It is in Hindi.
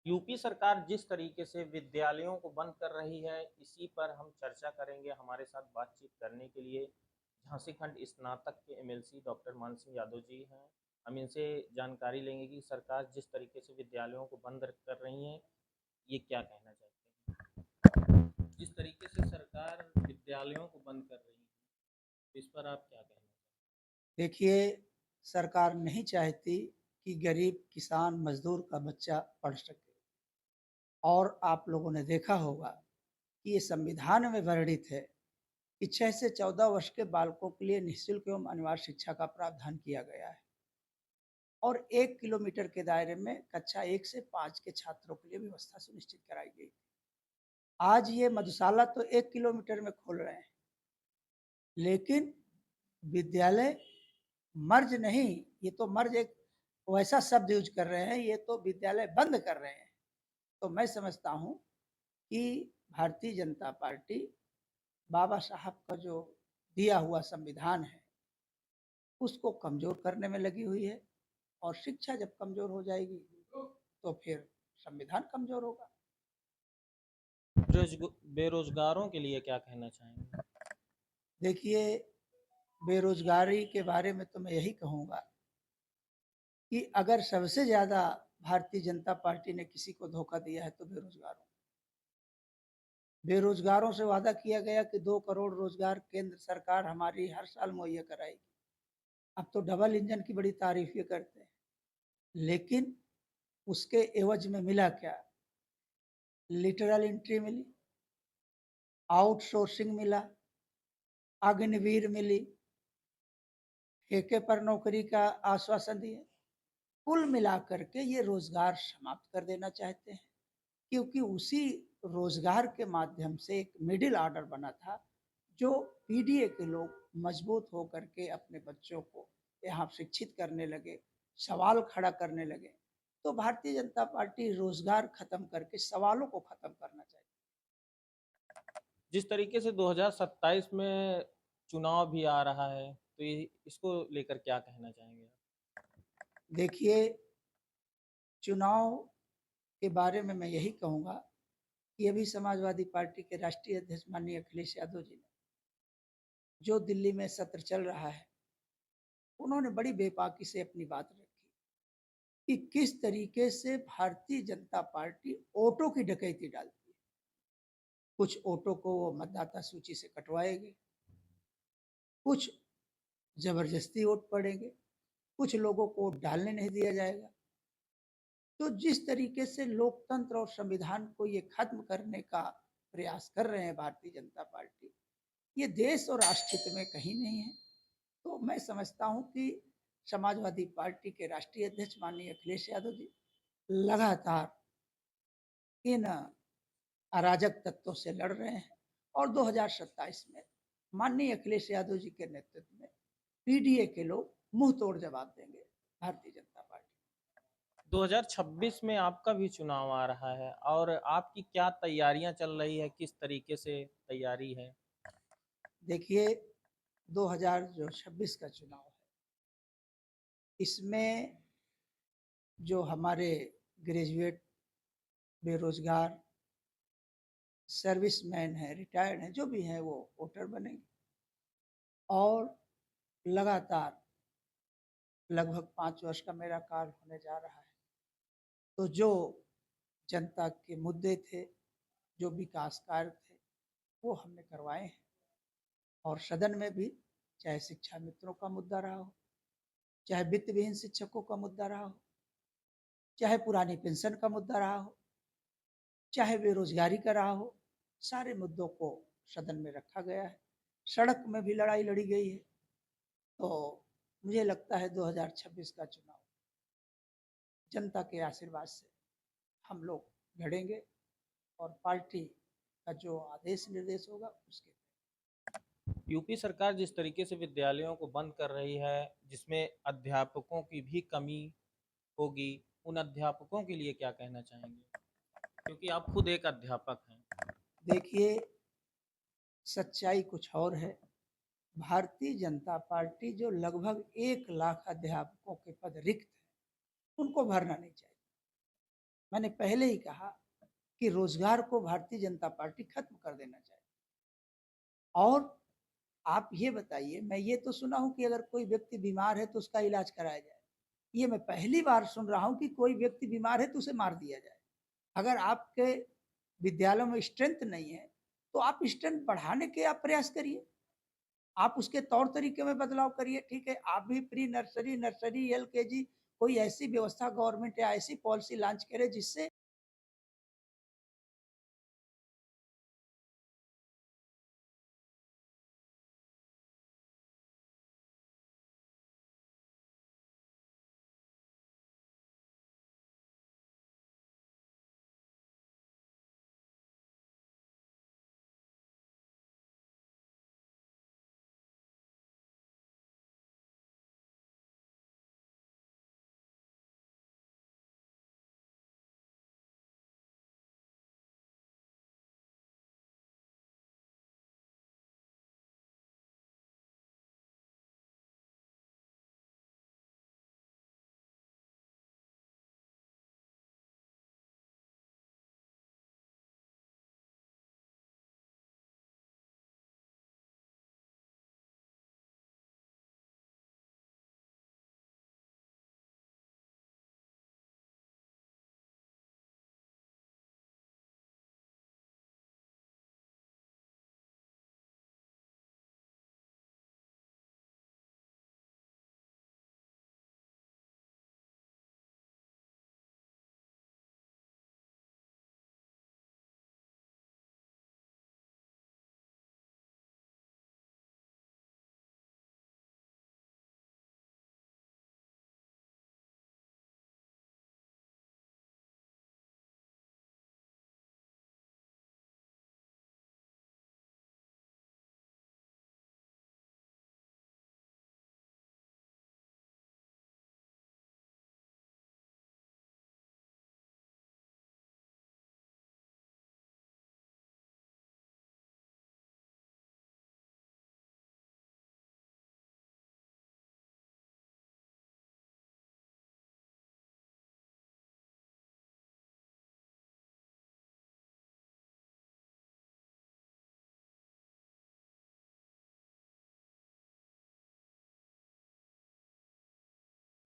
यूपी सरकार जिस तरीके से विद्यालयों को बंद कर रही है, इसी पर हम चर्चा करेंगे। हमारे साथ बातचीत करने के लिए झांसी खंड स्नातक के एमएलसी डॉक्टर मान सिंह यादव जी हैं। हम इनसे जानकारी लेंगे कि सरकार जिस तरीके से विद्यालयों को बंद कर रही है, ये क्या कहना चाहते हैं। जिस तरीके से सरकार विद्यालयों को बंद कर रही है, इस पर आप क्या कहना चाहते देखिए, सरकार नहीं चाहती कि गरीब किसान मजदूर का बच्चा पढ़ सके। और आप लोगों ने देखा होगा कि ये संविधान में वर्णित है कि 6 से 14 वर्ष के बालकों के लिए निःशुल्क एवं अनिवार्य शिक्षा का प्रावधान किया गया है। और 1 किलोमीटर के दायरे में कक्षा 1 से 5 के छात्रों के लिए व्यवस्था सुनिश्चित कराई गई। आज ये मधुशाला तो 1 किलोमीटर में खोल रहे हैं, लेकिन विद्यालय मर्ज नहीं, ये तो मर्ज एक वैसा शब्द यूज कर रहे हैं, ये तो विद्यालय बंद कर रहे हैं। तो मैं समझता हूँ कि भारतीय जनता पार्टी बाबा साहब का जो दिया हुआ संविधान है, उसको कमजोर करने में लगी हुई है। और शिक्षा जब कमजोर हो जाएगी तो फिर संविधान कमजोर होगा। हैं। बेरोजगारों के लिए क्या कहना चाहेंगे। देखिए, बेरोजगारी के बारे में तो मैं यही कहूँगा कि अगर सबसे ज़्यादा भारतीय जनता पार्टी ने किसी को धोखा दिया है तो बेरोजगारों। बेरोजगारों से वादा किया गया कि 2 करोड़ रोजगार केंद्र सरकार हमारी हर साल मुहैया कराएगी। अब तो डबल इंजन की बड़ी तारीफ ये करते हैं, लेकिन उसके एवज में मिला क्या? लिटरल एंट्री मिली, आउटसोर्सिंग मिला, अग्निवीर मिली, ठेके पर नौकरी का आश्वासन दिए। कुल मिलाकर के ये रोजगार समाप्त कर देना चाहते हैं, क्योंकि उसी रोजगार के माध्यम से एक मिडिल ऑर्डर बना था, जो पीडीए के लोग मजबूत होकर के अपने बच्चों को यहाँ शिक्षित करने लगे, सवाल खड़ा करने लगे। तो भारतीय जनता पार्टी रोजगार खत्म करके सवालों को खत्म करना चाहिए। जिस तरीके से 2027 में चुनाव भी आ रहा है, तो ये इसको लेकर क्या कहना चाहेंगे आप? देखिए, चुनाव के बारे में मैं यही कहूँगा कि अभी समाजवादी पार्टी के राष्ट्रीय अध्यक्ष माननीय अखिलेश यादव जी ने, जो दिल्ली में सत्र चल रहा है, उन्होंने बड़ी बेबाकी से अपनी बात रखी कि किस तरीके से भारतीय जनता पार्टी ऑटो की डकैती डालती है। कुछ ऑटो को वो मतदाता सूची से कटवाएंगे, कुछ जबरदस्ती वोट पड़ेंगे, कुछ लोगों को वोट डालने नहीं दिया जाएगा। तो जिस तरीके से लोकतंत्र और संविधान को ये खत्म करने का प्रयास कर रहे हैं भारतीय जनता पार्टी, ये देश और राष्ट्र हित में कहीं नहीं है। तो मैं समझता हूँ कि समाजवादी पार्टी के राष्ट्रीय अध्यक्ष माननीय अखिलेश यादव जी लगातार इन अराजक तत्वों से लड़ रहे हैं। और 2027 में माननीय अखिलेश यादव जी के नेतृत्व में पीडीए के लोग मुंह तोड़ जवाब देंगे भारतीय जनता पार्टी। 2026 में आपका भी चुनाव आ रहा है, और आपकी क्या तैयारियां चल रही है, किस तरीके से तैयारी है। देखिए, 2026 का चुनाव है, इसमें जो हमारे ग्रेजुएट, बेरोजगार, सर्विसमैन है, रिटायर्ड हैं, जो भी हैं, वो वोटर बनेंगे। और लगातार लगभग 5 वर्ष का मेरा काल होने जा रहा है। तो जो जनता के मुद्दे थे, जो विकास कार्य थे, वो हमने करवाए हैं। और सदन में भी, चाहे शिक्षा मित्रों का मुद्दा रहा हो, चाहे वित्त विहीन शिक्षकों का मुद्दा रहा हो, चाहे पुरानी पेंशन का मुद्दा रहा हो, चाहे बेरोजगारी का रहा हो, सारे मुद्दों को सदन में रखा गया है। सड़क में भी लड़ाई लड़ी गई है। तो मुझे लगता है 2026 का चुनाव जनता के आशीर्वाद से हम लोग लड़ेंगे, और पार्टी का जो आदेश निर्देश होगा उसके। यूपी सरकार जिस तरीके से विद्यालयों को बंद कर रही है, जिसमें अध्यापकों की भी कमी होगी, उन अध्यापकों के लिए क्या कहना चाहेंगे, क्योंकि आप खुद एक अध्यापक हैं। देखिए, सच्चाई कुछ और है। भारतीय जनता पार्टी जो लगभग 1 लाख अध्यापकों के पद रिक्त है, उनको भरना नहीं चाहिए। मैंने पहले ही कहा कि रोजगार को भारतीय जनता पार्टी खत्म कर देना चाहिए। और आप ये बताइए, मैं ये तो सुना हूं कि अगर कोई व्यक्ति बीमार है तो उसका इलाज कराया जाए। ये मैं पहली बार सुन रहा हूं कि कोई व्यक्ति बीमार है तो उसे मार दिया जाए। अगर आपके विद्यालयों में स्ट्रेंथ नहीं है तो आप स्ट्रेंथ बढ़ाने के आप प्रयास करिए। आप उसके तौर तरीके में बदलाव करिए। ठीक है, आप भी प्री नर्सरी, नर्सरी, एलकेजी कोई ऐसी व्यवस्था गवर्नमेंट या ऐसी पॉलिसी लॉन्च करे जिससे